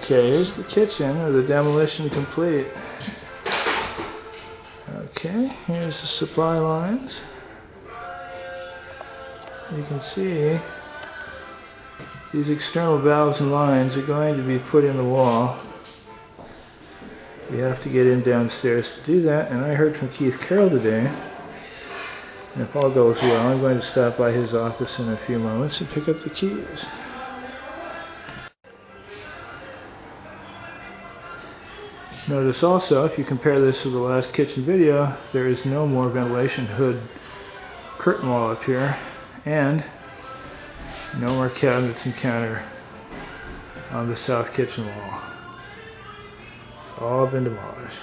Okay, here's the kitchen with the demolition complete. Okay, here's the supply lines. You can see these external valves and lines are going to be put in the wall. You have to get in downstairs to do that, and I heard from Keith Carroll today, and if all goes well, I'm going to stop by his office in a few moments and pick up the keys. Notice also, if you compare this to the last kitchen video, there is no more ventilation hood curtain wall up here, and no more cabinets and counter on the south kitchen wall. It's all been demolished.